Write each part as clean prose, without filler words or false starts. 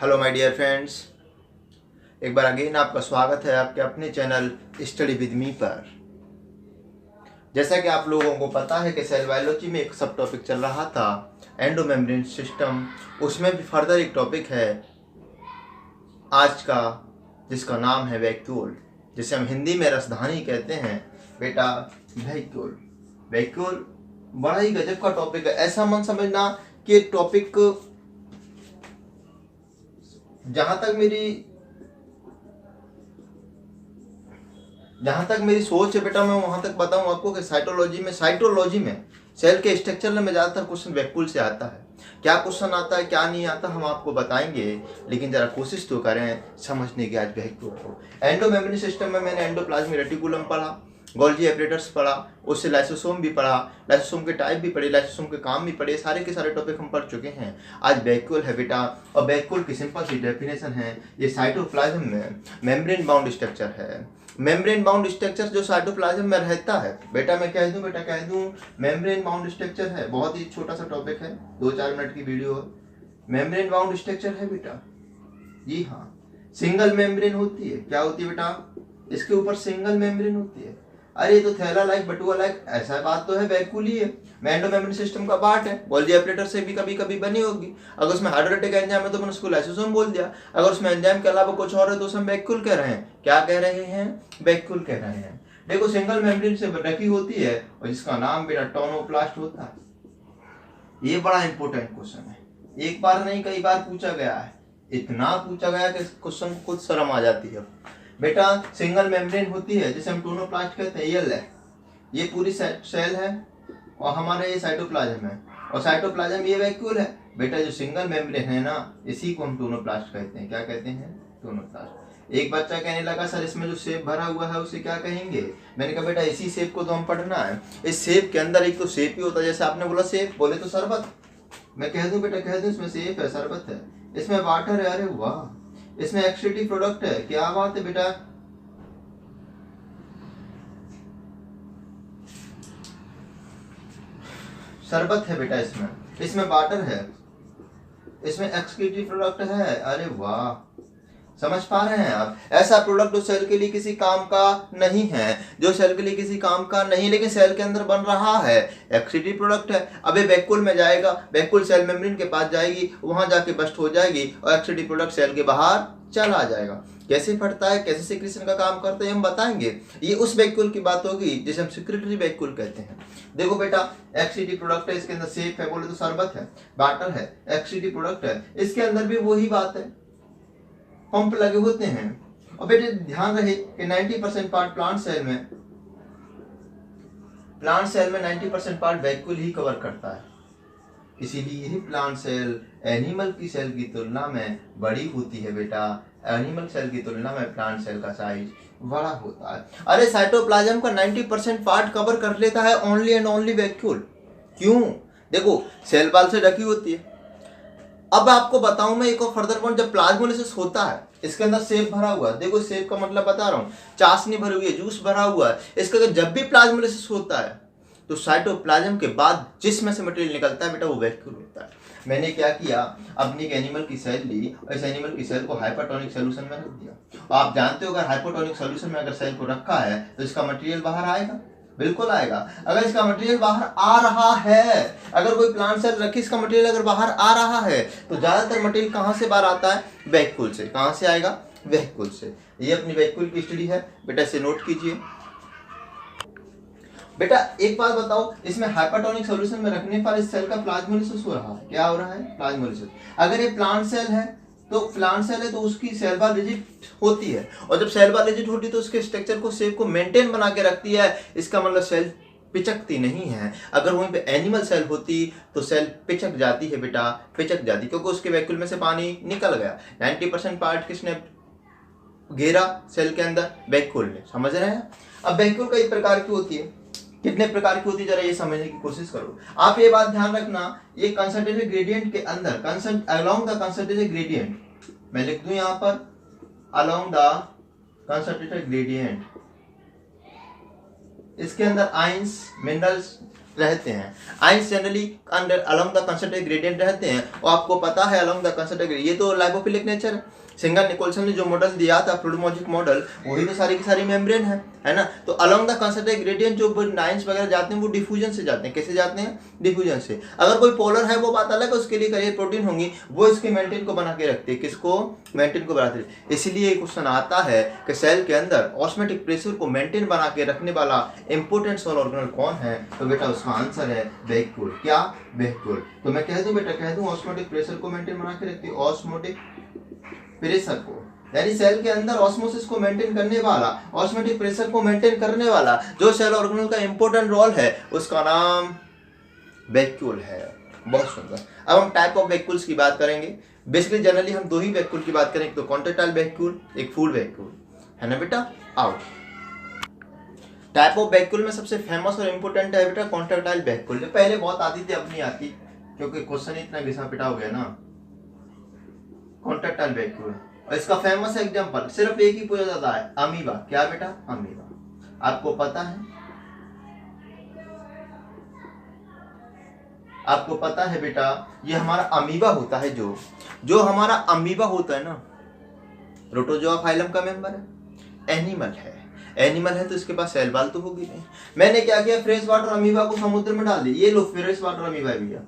Hello my dear friends, एक बार again आपका स्वागत है आपके अपने चैनल स्टडी विद मी पर। जैसा कि आप लोगों को पता है कि सेल बायोलॉजी में एक सब टॉपिक चल रहा था एंडो मेम्ब्रेन सिस्टम, उसमें भी फर्दर एक टॉपिक है आज का जिसका नाम है वैक्यूल, जिसे हम हिंदी में रसधानी कहते हैं। बेटा वैक्यूल वैक्यूल बड़ा ही गजब का टॉपिक है। ऐसा मन समझना कि टॉपिक जहां तक मेरी सोच है बेटा, मैं वहां तक बताऊं आपको कि साइटोलॉजी में सेल के स्ट्रक्चर में ज़्यादातर क्वेश्चन वैक्यूल से आता है। क्या क्वेश्चन आता है क्या नहीं आता हम आपको बताएंगे, लेकिन जरा कोशिश तो करें समझने की आज वैक्यूल को। एंडो मेम्ब्रेन सिस्टम में मैंने एंडोप्लाज्मिक रेटिकुलम पढ़ा, गोल्गी एपरेटर्स पढ़ा, उससे लाइसोसोम भी पढ़ा, लाइसोसोम के टाइप भी पढ़े, लाइसोसोम के काम भी पढ़े, सारे के सारे टॉपिक हम पढ़ चुके हैं। आज वैक्यूल है बेटा, और वैक्यूल की सिंपल सी डेफिनेशन है, ये साइटोप्लाज्म में मेम्ब्रेन बाउंड स्ट्रक्चर है। मेम्ब्रेन बाउंड स्ट्रक्चर जो साइटोप्लाज्म में रहता है बेटा, मैं कह दूं मेम्ब्रेन बाउंड स्ट्रक्चर है। बहुत ही छोटा सा टॉपिक है, 2-4 मिनट की वीडियो है। मेम्ब्रेन बाउंड स्ट्रक्चर है बेटा, जी हाँ। सिंगल मेम्ब्रेन होती है, क्या होती है बेटा, इसके ऊपर सिंगल मेम्ब्रेन होती है। अरे तो थैला लाइक बटुआ लाइक, ऐसा बात तो है, वैक्यूल ही है, एंडो मेम्ब्रेन सिस्टम का पार्ट है। गोल्गी एपरेटर से भी कभी कभी बनी होगी। अगर उसमें हाइड्रोलाइटिक एंजाइम है तो मैंने उसको लाइसोसोम बोल दिया। अगर उसमें एंजाइम के अलावा कुछ और है तो उसे हम वैक्यूल कह रहे हैं। क्या कह रहे हैं? वैक्यूल कह रहे हैं। देखो सिंगल मेम्ब्रेन से ढकी होती है और जिसका नाम बेटा टोनोप्लास्ट होता है। ये बड़ा इंपॉर्टेंट क्वेश्चन है, एक बार नहीं कई बार पूछा गया है। इतना पूछा गया कि क्वेश्चन को खुद शर्म आ जाती है। बेटा सिंगल मेम्ब्रेन होती है जिसे हम टोनोप्लास्ट कहते हैं, ये है, ये पूरी सेल है और हमारा ये साइटोप्लाज्म है, और साइटोप्लाज्म ये वैक्यूल है। बेटा जो सिंगल मेम्ब्रेन है ना, इसी को हम टोनोप्लास्ट कहते हैं। क्या कहते हैं? टोनोप्लास्ट। एक बच्चा कहने लगा सर इसमें जो शेप भरा हुआ है उसे क्या कहेंगे? मैंने कहा बेटा इसी शेप को तो हम पढ़ना है। इस शेप के अंदर एक तो शेप ही होता है, जैसे आपने बोला शेप, बोले तो शरबत। मैं कह दूं बेटा, कह दूं इसमें शेप है, शरबत है, इसमें वाटर है, अरे वाह, इसमें एक्सक्रीटिव प्रोडक्ट है, क्या बात है बेटा। शरबत है बेटा, इसमें वाटर है, इसमें एक्सक्रीटिव प्रोडक्ट है, अरे वाह, समझ पा रहे हैं आप? ऐसा प्रोडक्ट जो सेल के लिए किसी काम का नहीं है, जो सेल के लिए किसी काम का नहीं, लेकिन सेल के अंदर बन रहा है, एक्सक्रीटिव प्रोडक्ट है। अब ये वैक्यूल में जाएगा, वैक्यूल सेल मेम्ब्रेन के पास जाएगी, वहां जाके बस्ट हो जाएगी और एक्सक्रीटिव प्रोडक्ट सेल के बाहर चला जाएगा। कैसे फटता है, कैसे सिक्रीशन का काम करते हैं हम बताएंगे। ये उस वैक्यूल की बात होगी जिसे हम सिक्रेटरी वैक्यूल कहते हैं। देखो बेटा एक्सक्रीटिव प्रोडक्ट है, इसके अंदर शेप है, बोले तो शरबत है, वाटर है, एक्सक्रीटिव प्रोडक्ट है, इसके अंदर भी वही बात है, पंप लगे होते हैं। और बेटे ध्यान रहे कि 90% पार्ट प्लांट सेल में 90% पार्ट वैक्यूल ही कवर करता है। इसीलिए ही प्लांट सेल एनिमल की सेल की तुलना में बड़ी होती है बेटा। एनिमल सेल की तुलना में प्लांट सेल का साइज बड़ा होता है। अरे साइटोप्लाज्म का 90% पार्ट कवर कर लेता है ओनली एंड ओनली वैक्यूल। क्यों? देखो सेल वॉल से ढकी होती है। अब आपको बताऊं मैं एक और फर्दर पॉइंट, जब प्लाज्मोलिसिस होता है, इसके अंदर सेप भरा हुआ है, देखो सेप का मतलब बता रहा हूँ, चाशनी भरी हुई है, जूस भरा हुआ है। इसका जब भी प्लाज्मोलिसिस होता है तो साइटोप्लाज्म के बाद जिसमें से मटेरियल निकलता है बेटा वो वैक्यूल होता है। मैंने क्या किया, अपनी एक एनिमल की सेल ली और इस एनिमल की सेल को हाइपरटोनिक सोल्यूशन में रख दिया। आप जानते हो अगर हाइपरटोनिक सोल्यूशन में अगर सेल को रखा है तो इसका मटेरियल बाहर आएगा, बिल्कुल आएगा। अगर इसका मटेरियल बाहर आ रहा है, अगर कोई प्लांट सेल रखी इसका मटेरियल अगर बाहर आ रहा है तो ज्यादातर मटेरियल कहां से बाहर आता है? वैक्यूल से। कहां से आएगा? वैक्यूल से। ये अपनी वैक्यूल की स्टडी है बेटा, इसे नोट कीजिए। बेटा एक बात बताओ, इसमें हाइपरटोनिक सॉल्यूशन में रखने पर इस सेल का प्लाज्मोलिसिस हो रहा है। क्या हो रहा है? प्लाज्मोलिसिस। अगर ये प्लांट सेल है तो प्लांट सेल है तो उसकी सेल वॉल रिजिड होती है, और जब सेल वॉल रिजिड होती है तो उसके स्ट्रक्चर को शेप को मेंटेन बना के रखती है। इसका मतलब सेल पिचकती नहीं है। अगर वहीं पे एनिमल सेल होती तो सेल पिचक जाती है बेटा, पिचक जाती, क्योंकि उसके वैक्यूल में से पानी निकल गया। 90% पार्ट किसने घेरा सेल के अंदर? वैक्यूल ने। समझ रहे हैं? अब वैक्यूल कई प्रकार की होती है, कितने प्रकार की होती है जरा ये समझने की कोशिश करो। आप ये बात ध्यान रखना, ये कंसंट्रेटेड ग्रेडियंट के अंदर अलोंग द कंसंट्रेटेड ग्रेडियंट, मैं लिख दूं यहां पर अलोंग द कंसंट्रेटेड ग्रेडियंट, इसके अंदर आयंस, मिनरल्स रहते हैं। Ions generally under along the concentrated gradient रहते हैं, और आपको पता है अलोंग द कंसंट्रेटेड, ये तो लाइपोफिलिक नेचर है। सिंगल निकोलसन ने जो मॉडल दिया था फ्लूइडोमोर्फिक मॉडल, वही तो सारी की सारी मेम्ब्रेन है ना। तो अलोंग द कंसंट्रेटेड ग्रेडियंट जो आइंस वगैरह जाते हैं वो डिफ्यूजन से जाते हैं। कैसे जाते हैं? डिफ्यूजन से। अगर कोई पोलर है वो बात अलग है, उसके लिए करियर प्रोटीन होंगी, वो इसके मेंटेन को बना के रखते हैं। किसको? मेंटेन को बनाते हैं। इसलिए क्वेश्चन आता है कि सेल के अंदर ऑस्मोटिक प्रेशर को मेंटेन बना के रखने वाला इंपोर्टेंट सेल ऑर्गेनल कौन है? तो बेटा उसका आंसर है वैक्यूल। क्या? वैक्यूल। तो मैं कह दूं बेटा, कह दूं ऑस्मोटिक प्रेशर को मेंटेन बना के रखती है, ऑस्मोटिक प्रेशर को, यानी सेल के अंदर ऑस्मोसिस को मेंटेन करने वाला, ऑस्मोटिक प्रेशर को मेंटेन करने वाला जो सेल ऑर्गेनल का इंपॉर्टेंट रोल है, उसका नाम वैक्यूल है। बहुत सुंदर। अब हम टाइप ऑफ वैक्यूल्स की बात करेंगे। बेसिकली जनरली हम दो ही वैक्यूल की बात करेंगे, तो कॉन्ट्रैक्टाइल वैक्यूल, एक फूड वैक्यूल, है ना बेटा। आओ, टाइप ऑफ वैक्यूल में सबसे फेमस और इंपोर्टेंट है बेटा कॉन्ट्रैक्टाइल वैक्यूल। जो पहले बहुत आती थी, अब नहीं आती, क्योंकि क्वेश्चन इतना घिसा पिटा हो गया ना। कॉन्ट्रैक्टाइल वैक्यूल, और इसका फेमस एग्जांपल सिर्फ एक ही पूछा जाता है, अमीबा। क्या बेटा? अमीबा। आपको पता है, आपको पता है बेटा, ये हमारा अमीबा होता है, जो हमारा अमीबा होता है ना, प्रोटोजोआ फाइलम का मेंबर है, एनिमल है। एनिमल है तो इसके पास सेल बाल तो होगी नहीं। मैंने क्या किया, फ्रेश वाटर अमीबा को समुद्र में डाल दिया। ये लो फ्रेश वाटर अमीबा भैया,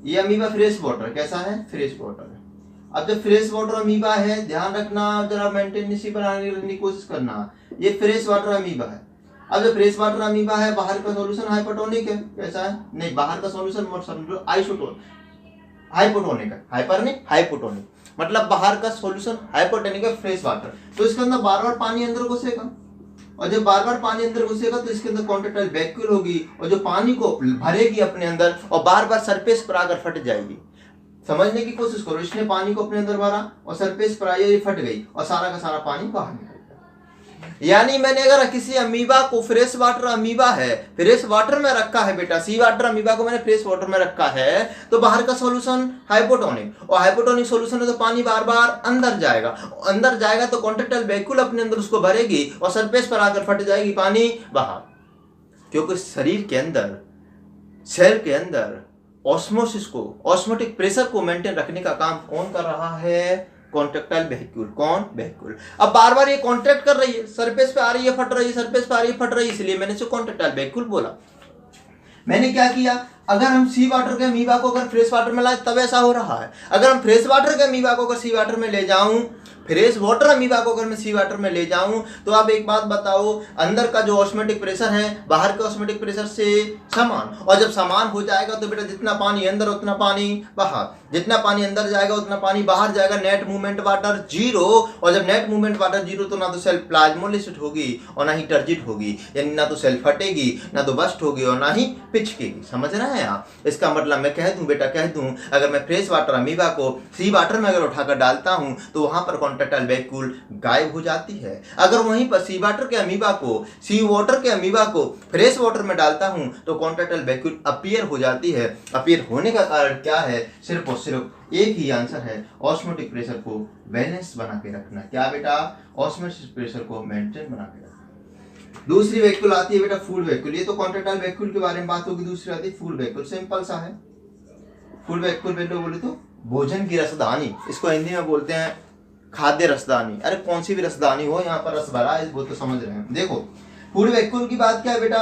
ये अमीबा फ्रेश वाटर कैसा है? फ्रेश वाटर है। अब जब फ्रेश वाटर अमीबा है, ध्यान रखना, जरा मेंटेनेंसी बनाने की कोशिश करना, ये फ्रेश वाटर अमीबा है। अब जब फ्रेश वाटर अमीबा है, बाहर का सॉल्यूशन हाइपोटोनिक है, कैसा है? नहीं, बाहर का सॉल्यूशन मत समझो, आइसोटोनिक, हाइपोटोनिक है, हाइपर नहीं, हाइपोटोनिक, मतलब बाहर का सॉल्यूशन हाइपोटोनिक है, फ्रेश वाटर। तो इसके अंदर बार बार पानी अंदर घुसेगा, और जब बार बार पानी अंदर घुसेगा तो इसके अंदर कॉन्ट्रैक्टाइल वैक्यूल होगी, और जो पानी को भरेगी अपने अंदर और बार बार सरफेस पर आकर फट जाएगी। समझने की कोशिश करो, इसने पानी को अपने अंदर भरा और सरफेस पर आई, फट गई और सारा का सारा पानी बाहर निकल गया। यानी मैंने अगर किसी अमीबा को, फ्रेश वाटर अमीबा है, फ्रेश वाटर में रखा है बेटा, सी वाटर अमीबा को मैंने फ्रेश वाटर में रखा है, तो बाहर का सॉल्यूशन हाइपोटोनिक, और हाइपोटोनिक सॉल्यूशन है तो पानी बार बार अंदर जाएगा, अंदर जाएगा तो कॉन्ट्रैक्टाइल वैक्यूल अपने अंदर उसको भरेगी और सरफेस पर आकर फट जाएगी, पानी बाहर। क्योंकि शरीर के अंदर, सेल के अंदर ऑस्मोसिस को, ऑस्मोटिक प्रेशर को मेंटेन रखने का काम कौन कर रहा है? Contractile vacuole. कौन? वैक्यूल। अब बार बार ये कॉन्ट्रैक्ट कर रही है, सरफेस पे आ रही है, फट रही है, सरफेस पे आ रही है, फट रही है, इसलिए मैंने इसे कॉन्ट्रैक्टाइल वैक्यूल बोला। मैंने क्या किया, अगर हम सी वाटर के अमीबा को अगर फ्रेश वाटर में लाए तब ऐसा हो रहा है, अगर हम फ्रेश वाटर के अमीबा को अगर सी वाटर में ले जाऊं, फ्रेश वाटर अमीबा को अगर मैं सी वाटर में ले जाऊं, तो आप एक बात बताओ, अंदर का जो ऑस्मोटिक प्रेशर है बाहर के ऑस्मोटिक प्रेशर से समान, और जब समान हो जाएगा तो बेटा जितना पानी अंदर उतना पानी बाहर, जितना पानी अंदर जाएगा उतना पानी बाहर जाएगा, नेट मूवमेंट वाटर जीरो। और जब नेट मूवमेंट वाटर जीरो तो ना तो सेल प्लाज्मोलिसिस होगी और ना ही टर्जिट होगी, यानी ना तो सेल फटेगी, ना तो बस्ट होगी और ना ही पिचकेगी। समझ रहे हैं आप? इसका मतलब मैं कह दूं बेटा, कह दूं, अगर मैं फ्रेश वाटर अमीबा को सी वाटर में अगर उठाकर डालता हूं तो वहां पर कॉन्ट्रैक्टाइल वैक्यूल गायब हो जाती है। अगर वहीं पर सी वाटर के अमीबा को, सी वाटर के अमीबा को फ्रेश वाटर में डालता हूं तो कॉन्ट्रैक्टाइल वैक्यूल अपीयर हो जाती है। अपीयर होने का कारण क्या है? सिर्फ और सिर्फ एक ही आंसर है, ऑस्मोटिक प्रेशर को बैलेंस बना के रखना। क्या बेटा? ऑस्मोटिक प्रेशर को मेंटेन बना के रखना। दूसरी वैक्यूल आती है बेटा फूड वैक्यूल। ये तो कॉन्ट्रैक्टाइल वैक्यूल के बारे में बात होगी। दूसरी आती है फूड वैक्यूल। सिंपल सा है। फूड वैक्यूल बोले तो भोजन की रसदानी, इसको हिंदी में बोलते हैं खाद्य रसदानी। अरे कौन सी भी रसदानी हो, यहाँ पर रस भरा है, वो तो समझ रहे हैं। देखो फूड वैक्यूल की बात क्या है बेटा,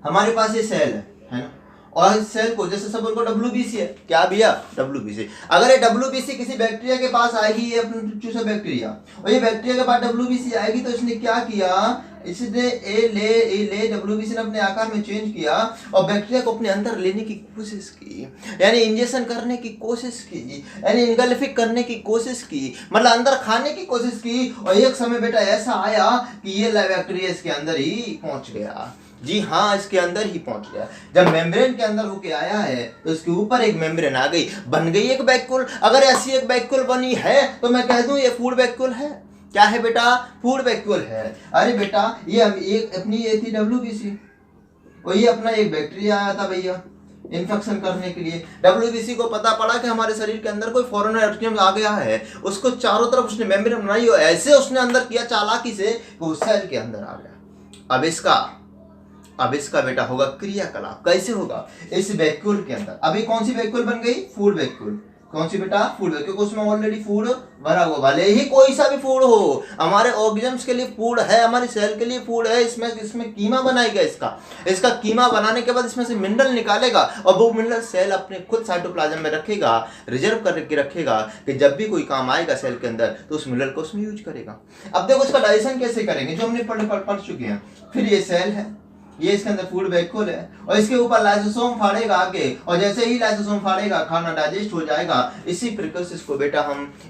हमारे पास ये सेल है ना, और इस सेल को जैसे सब उनको WBC है, क्या भैया? WBC। अगर ये WBC किसी बैक्टीरिया के पास आएगी, ये चूसा बैक्टीरिया, और ये बैक्टीरिया के पास WBC आएगी तो इसने क्या किया, इसने ले WBC ने अपने आकार में चेंज किया और बैक्टीरिया को अपने अंदर लेने की कोशिश की, यानी इंजेक्शन करने की कोशिश की, यानी इंगल्फिक करने की कोशिश की, मतलब अंदर खाने की कोशिश की। और एक समय बेटा ऐसा आया कि ये बैक्टीरिया इसके अंदर ही पहुंच गया। जी हाँ, इसके अंदर ही पहुंच गया। जब मेम्ब्रेन के अंदर होके आया है तो इसके ऊपर एक मेम्ब्रेन आ गई, बन गई एक वैक्यूल। अगर ऐसी एक वैक्यूल बनी है तो मैं कह दूं ये फूड वैक्यूल है। क्या है बेटा? फूड वैक्यूल है। अरे बेटा ये एक अपनी ये थी WBC, और ये अपना एक बैक्टीरिया आया था भैया इन्फेक्शन करने के लिए। WBC को पता पड़ा कि हमारे शरीर के अंदर कोई फॉरेन ऑर्गेनिज्म आ गया है, उसको चारों तरफ उसने मेम्ब्रेन बनाई और ऐसे उसने अंदर किया चालाकी से कि उस सेल के अंदर आ गया। अब इसका अब इसका बेटा होगा क्रियाकलाप। कैसे होगा? इस वैक्यूल के अंदर अभी कौन सी वैक्यूल बन गई? Food vacuole. कौन सी बेटा? फूड वैक्यूल, क्योंकि उसमें ऑलरेडी फूड भरा हुआ, भले ही कोई सा भी फूड हो, हमारे ऑर्गेनिज्म्स के लिए फूड है, हमारी सेल के लिए फूड है। इसमें कीमा बनाएगा, इसका कीमा बनाने के बाद इसमें से मिनरल निकालेगा और वो मिनरल सेल अपने खुद साइटोप्लाज्म में रखेगा, रिजर्व करके रखेगा कि जब भी कोई काम आएगा सेल के अंदर तो उस मिनरल को उसमें यूज करेगा। अब देखो इसका डाइजेशन कैसे करेंगे, जो हमने पढ़ चुके हैं। फिर ये सेल है, ये इसके अंदर फूड वैक्यूल है और इसके ऊपर लाइसोसोम फाड़ेगा आगे, और जैसे ही लाइसोसोम फाड़ेगा खाना डाइजेस्ट हो जाएगा। इसी प्रोसेस को बेटा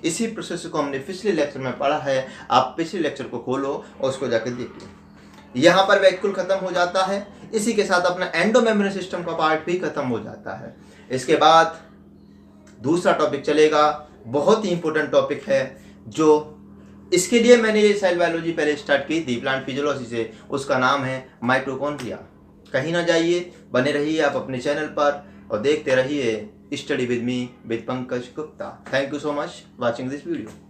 इसी प्रोसेस को हमने पिछले लेक्चर में पढ़ा है। आप पिछले लेक्चर को खोलो और उसको जाकर देखिए। यहाँ पर वैक्यूल खत्म हो जाता है, इसी के साथ अपना एंडोमेम्ब्रेन सिस्टम का पार्ट भी खत्म हो जाता है। इसके बाद दूसरा टॉपिक चलेगा, बहुत ही इंपॉर्टेंट टॉपिक है, जो इसके लिए मैंने ये सेल बायोलॉजी पहले स्टार्ट की थी प्लांट फिजियोलॉजी से, उसका नाम है माइटोकॉन्ड्रिया। कहीं ना जाइए, बने रहिए आप अपने चैनल पर और देखते रहिए study with me with Pankaj Gupta. Thank you so much watching this video.